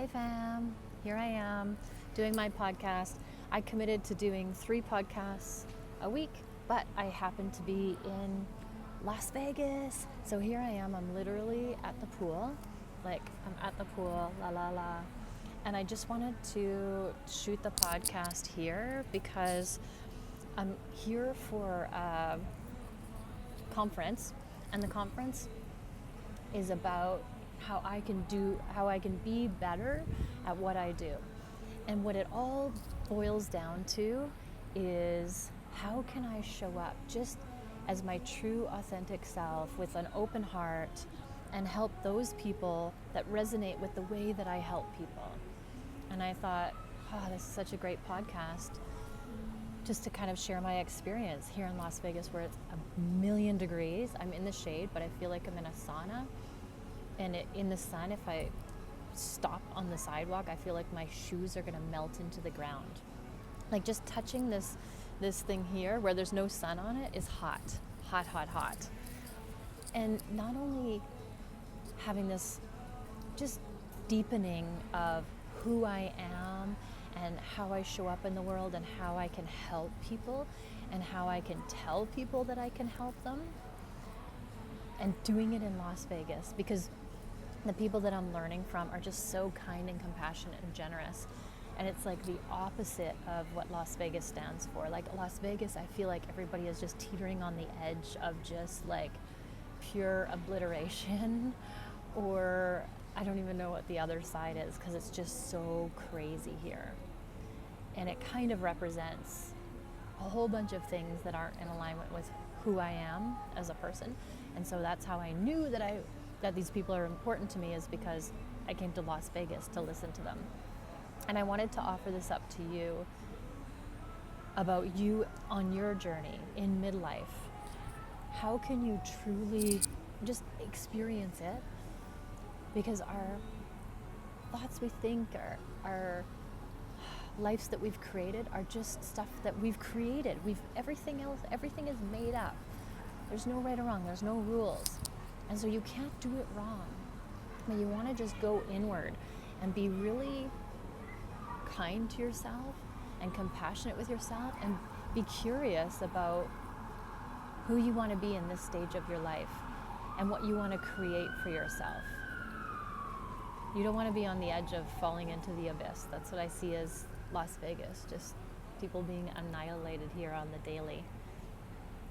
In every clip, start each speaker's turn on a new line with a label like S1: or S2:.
S1: Hey fam, here I am doing my podcast. I committed to doing 3 podcasts a week, but I happen to be in Las Vegas. So here I am, I'm literally at the pool. I'm at the pool, la la la. And I just wanted to shoot the podcast here because I'm here for a conference, and the conference is about how I can be better at what I do. And what it all boils down to is how can I show up just as my true authentic self with an open heart and help those people that resonate with the way that I help people. And I thought, this is such a great podcast just to kind of share my experience here in Las Vegas where it's 1,000,000 degrees. I'm in the shade, but I feel like I'm in a sauna. And in the sun, if I stop on the sidewalk, I feel like my shoes are gonna melt into the ground. Like just touching this thing here where there's no sun on it is hot, hot, hot, hot. And not only having this just deepening of who I am and how I show up in the world and how I can help people and how I can tell people that I can help them, and doing it in Las Vegas because the people that I'm learning from are just so kind and compassionate and generous. And it's like the opposite of what Las Vegas stands for. Like Las Vegas, I feel like everybody is just teetering on the edge of just like pure obliteration, or I don't even know what the other side is because it's just so crazy here. And it kind of represents a whole bunch of things that aren't in alignment with who I am as a person. And so that's how I knew that these people are important to me, is because I came to Las Vegas to listen to them. And I wanted to offer this up to you about you on your journey in midlife. How can you truly just experience it? Because our thoughts we think, our lives that we've created are just stuff that we've created. Everything is made up. There's no right or wrong, there's no rules. And so you can't do it wrong. But you want to just go inward and be really kind to yourself and compassionate with yourself and be curious about who you want to be in this stage of your life and what you want to create for yourself. You don't want to be on the edge of falling into the abyss. That's what I see as Las Vegas, just people being annihilated here on the daily.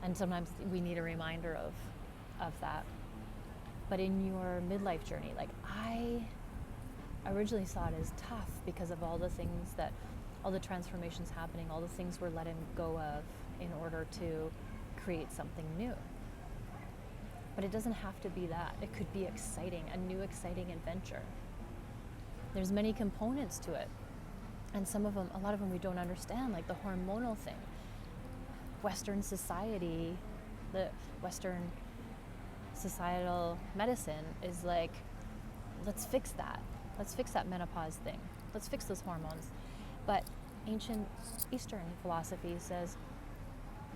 S1: And sometimes we need a reminder of that. But in your midlife journey, like I originally saw it as tough because of all the transformations happening, all the things we're letting go of in order to create something new. But it doesn't have to be that. It could be exciting, a new exciting adventure. There's many components to it. And a lot of them we don't understand, like the hormonal thing. Western society, the Western societal medicine is like, let's fix that. Let's fix that menopause thing. Let's fix those hormones. But ancient Eastern philosophy says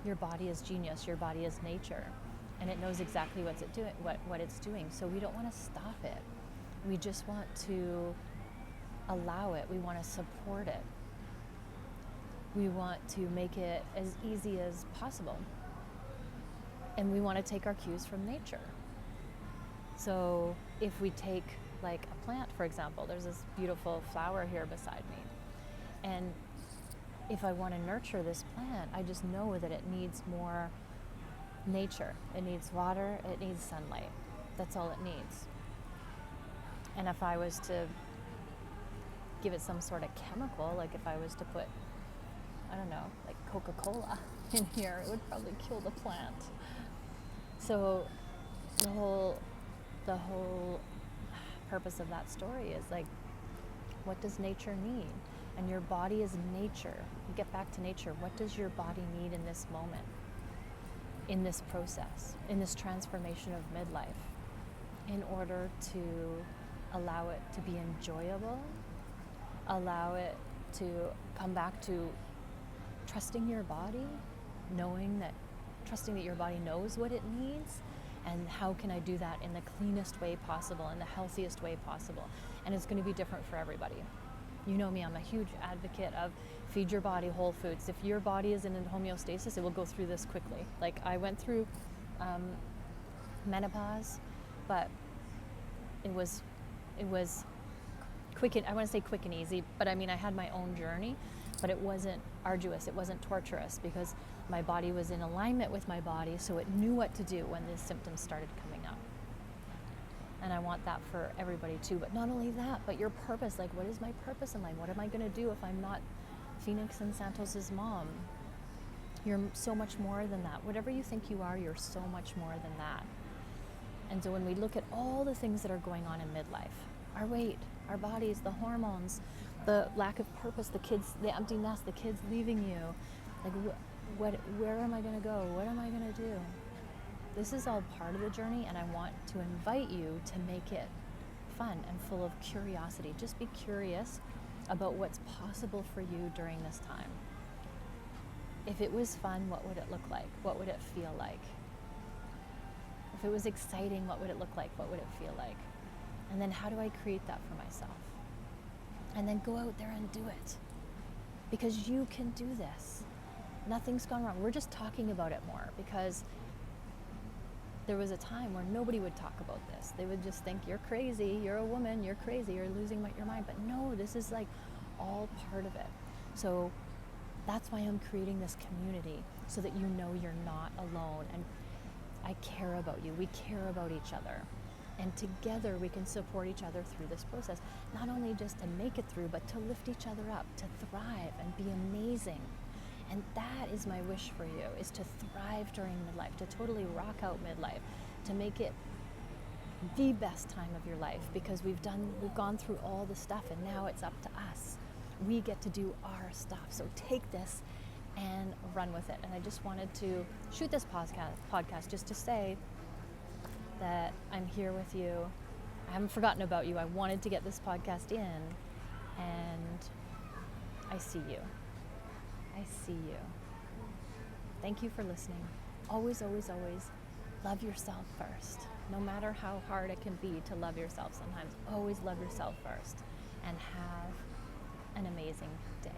S1: your body is genius, your body is nature, and it knows exactly what it's doing. So we don't want to stop it. We just want to allow it. We want to support it. We want to make it as easy as possible. And we want to take our cues from nature. So if we take like a plant, for example, there's this beautiful flower here beside me. And if I want to nurture this plant, I just know that it needs more nature. It needs water, it needs sunlight. That's all it needs. And if I was to give it some sort of chemical, like if I was to put, I don't know, like Coca-Cola in here, it would probably kill the plant. So the whole purpose of that story is like, what does nature need? And your body is nature. You get back to nature. What does your body need in this moment, in this process, in this transformation of midlife, in order to allow it to be enjoyable, allow it to come back to trusting your body, trusting that your body knows what it needs, and how can I do that in the cleanest way possible, in the healthiest way possible, and it's going to be different for everybody. You know me, I'm a huge advocate of feed your body whole foods. If your body is in homeostasis, it will go through this quickly. Like I went through menopause, but it was quick and, I want to say quick and easy, but I mean I had my own journey, but it wasn't arduous, it wasn't torturous, because my body was in alignment with my body, so it knew what to do when the symptoms started coming up. And I want that for everybody too. But not only that, but your purpose. Like, what is my purpose in life? What am I going to do if I'm not Phoenix and Santos's mom? You're so much more than that. Whatever you think you are, you're so much more than that. And so when we look at all the things that are going on in midlife, our weight, our bodies, the hormones, the lack of purpose, the kids, the empty nest, the kids leaving you, like where am I going to go? What am I going to do? This is all part of the journey, and I want to invite you to make it fun and full of curiosity. Just be curious about what's possible for you during this time. If it was fun, what would it look like? What would it feel like? If it was exciting, what would it look like? What would it feel like? And then how do I create that for myself? And then go out there and do it. Because you can do this. Nothing's gone wrong. We're just talking about it more, because there was a time where nobody would talk about this. They would just think, you're crazy, you're a woman, you're crazy, you're losing your mind. But no, this is like all part of it. So that's why I'm creating this community, so that you know you're not alone. And I care about you. We care about each other. And together we can support each other through this process. Not only just to make it through, but to lift each other up, to thrive and be amazing. And that is my wish for you, is to thrive during midlife, to totally rock out midlife, to make it the best time of your life, because we've gone through all the stuff, and now it's up to us. We get to do our stuff. So take this and run with it. And I just wanted to shoot this podcast just to say that I'm here with you. I haven't forgotten about you. I wanted to get this podcast in, and I see you. I see you. Thank you for listening. Always, always, always love yourself first. No matter how hard it can be to love yourself sometimes, always love yourself first, and have an amazing day.